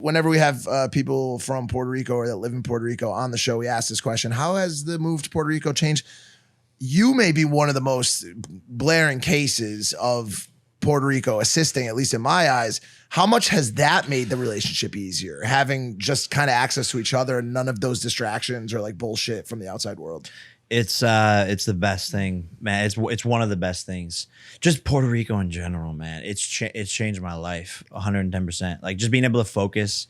whenever we have people from Puerto Rico or that live in Puerto Rico on the show, we ask this question: how has the move to Puerto Rico changed? You may be one of the most blaring cases of Puerto Rico assisting, at least in my eyes. How much has that made the relationship easier? Having just kind of access to each other and none of those distractions or like bullshit from the outside world. It's the best thing, man. It's one of the best things. Just Puerto Rico in general, man. It's changed my life 110%. Like just being able to focus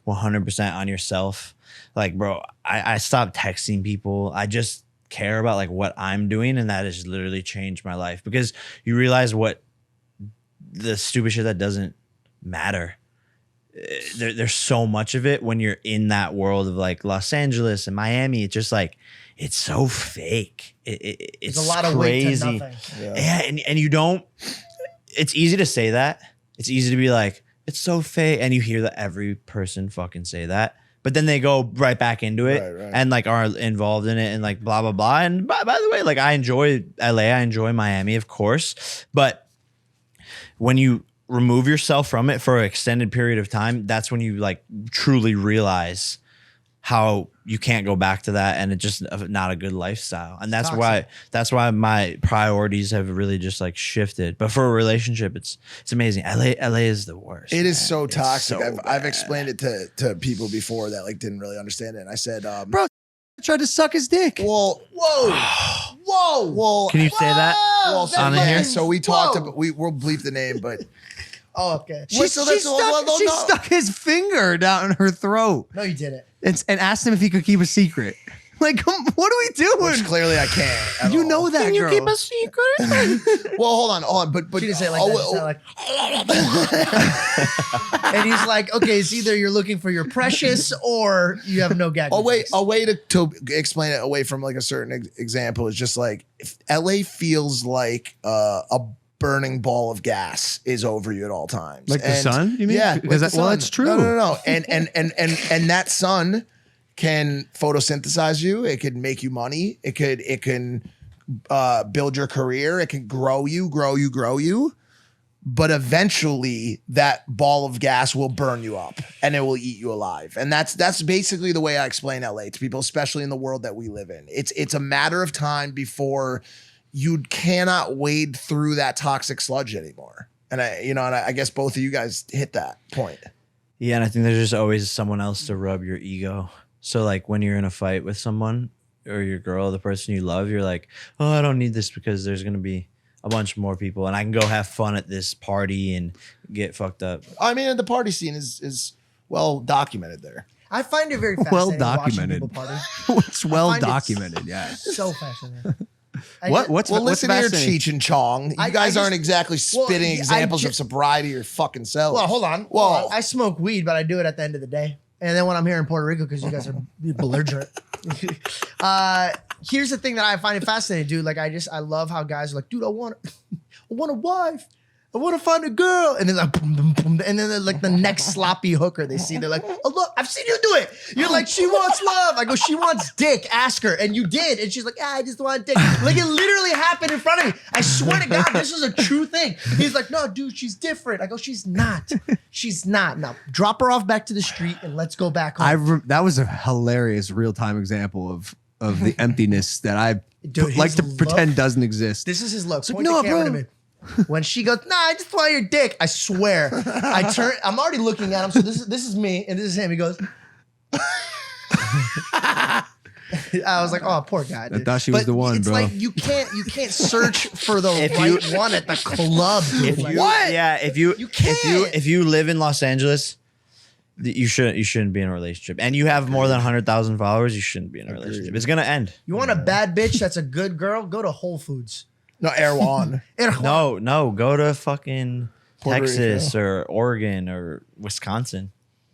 100% on yourself. Like, bro, I stopped texting people. I just care about like what I'm doing, and that has literally changed my life because you realize what the stupid shit that doesn't matter. There's so much of it when you're in that world of like Los Angeles and Miami. It's just like it's so fake. It's a lot of weight to nothing. Yeah, and you don't. It's easy to say that. It's easy to be like it's so fake, and you hear that every person fucking say that. But then they go right back into it and like are involved in it and like blah, blah, blah. And by the way, like I enjoy LA. I enjoy Miami, of course. But when you remove yourself from it for an extended period of time, that's when you like truly realize how you can't go back to that. And it's just not a good lifestyle. And that's why my priorities have really just like shifted. But for a relationship, it's amazing. LA is the worst. It is so toxic. So I've explained it to people before that like didn't really understand it. And I said, bro, I tried to suck his dick. Well, can you say that? Well, on here? So we talked about, we'll bleep the name, but Oh, okay. She stuck his finger down her throat. No, you didn't. And asked him if he could keep a secret. Like, what are we doing? Which clearly I can't. At You all. know that, Can you girl. keep a secret? Well, hold on. But She didn't say it like that. She said like, and he's like, okay, it's either you're looking for your precious or you have no gag. a way to explain it away from like a certain example is just like if LA feels like a burning ball of gas is over you at all times. Like the sun, you mean? Yeah. Because like the sun. that's true. No. And that sun can photosynthesize you. It could make you money. It can build your career. It can grow you. But eventually that ball of gas will burn you up and it will eat you alive. And that's basically the way I explain LA to people, especially in the world that we live in. It's a matter of time before you cannot wade through that toxic sludge anymore. And I guess both of you guys hit that point. Yeah, and I think there's just always someone else to rub your ego. So like when you're in a fight with someone or your girl, the person you love, you're like, oh, I don't need this because there's going to be a bunch more people and I can go have fun at this party and get fucked up. I mean, the party scene is well documented there. I find it very fascinating. Well documented. Watching people party. It's well documented, yeah. So fascinating. What's listen to your fascinating? Cheech and Chong. You guys aren't exactly spitting examples of sobriety or fucking self. Well, hold on. Well, I smoke weed, but I do it at the end of the day. And then when I'm here in Puerto Rico, because you guys are belligerent. Here's the thing that I find it fascinating, dude. Like I love how guys are like, dude, I want a wife. I want to find a girl. And then like, boom, boom, boom. And then like the next sloppy hooker they see, they're like, oh, look, I've seen you do it. You're like, she wants love. I go, she wants dick. Ask her. And you did. And she's like, I just want dick. Like it literally happened in front of me. I swear to God, this is a true thing. He's like, no, dude, she's different. I go, she's not. She's not. Now drop her off back to the street and let's go back home. That was a hilarious real-time example of the emptiness that I like to pretend doesn't exist. This is his look. It's like, Point no, the camera bro. to me. When she goes, nah, I just want your dick. I swear. I'm already looking at him. So this is me and this is him. He goes. I was like, oh, poor guy. Dude. I thought she was the one, it's bro. It's like you can't search for the right one at the club, dude. What? Yeah, if you live in Los Angeles, you shouldn't be in a relationship. And you have more than 100,000 followers, you shouldn't be in a relationship. It's gonna end. You want a bad bitch that's a good girl? Go to Whole Foods. No, Erewhon. No, go to fucking Puerto Texas Rico. or Oregon or Wisconsin.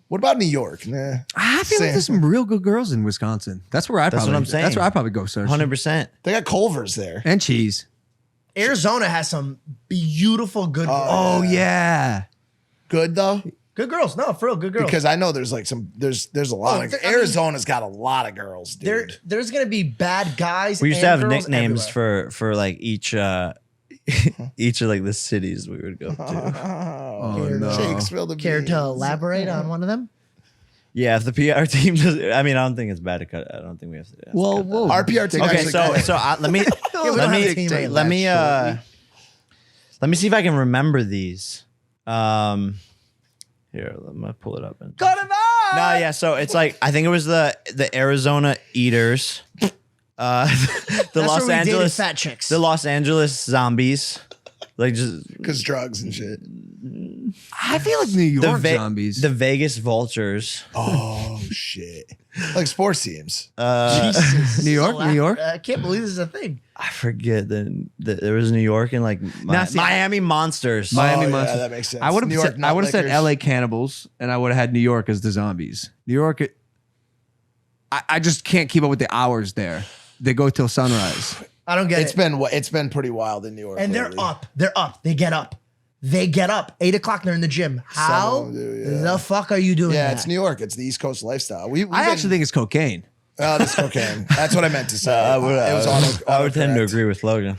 What about New York? Nah. I feel like there's some real good girls in Wisconsin. That's where That's what I'm saying. That's where I probably go search. 100%. They got Culver's there. And cheese. Arizona has some beautiful good girls. Oh yeah. Good though? Good girls. No, for real, good girls. Because I know there's like there's a lot of Arizona's got a lot of girls, dude. There's gonna be bad guys. We used to and have girls nicknames everywhere. for like each of like the cities we would go to. Oh, no. Shakespeare the Care beans. to elaborate on one of them? Yeah, if the PR team does, I mean, I don't think it's bad to cut. I don't think we have to. Well, cut that. whoa. Our PR team. Okay, actually so quit. let me let me see if I can remember these. Here, let me pull it up. Cut him out. No, yeah. So it's like I think it was the Arizona Eaters, the That's Los where we dated Angeles fat chicks. the Los Angeles Zombies, like just Because drugs and shit. I feel like New York zombies. the Vegas Vultures. Oh shit! Like sports teams. Jesus. New York, New York. I can't believe this is a thing. I forget there was New York and like Miami Monsters. Miami Oh, yeah, Monsters. that makes sense. I would New have York said, I would have said Nutlickers. L.A. Cannibals, and I would have had New York as the zombies. New York. I just can't keep up with the hours there. They go till sunrise. I don't get it. It's been pretty wild in New York. And lately. they're up. They're up. They get up. They get up. 8 o'clock. They're in the gym. How of them do, yeah. the fuck are you doing Yeah, that? it's New York. It's the East Coast lifestyle. I actually think it's cocaine. Oh, this cocaine. That's what I meant to say. I would it was tend to autocorrect. agree with Logan.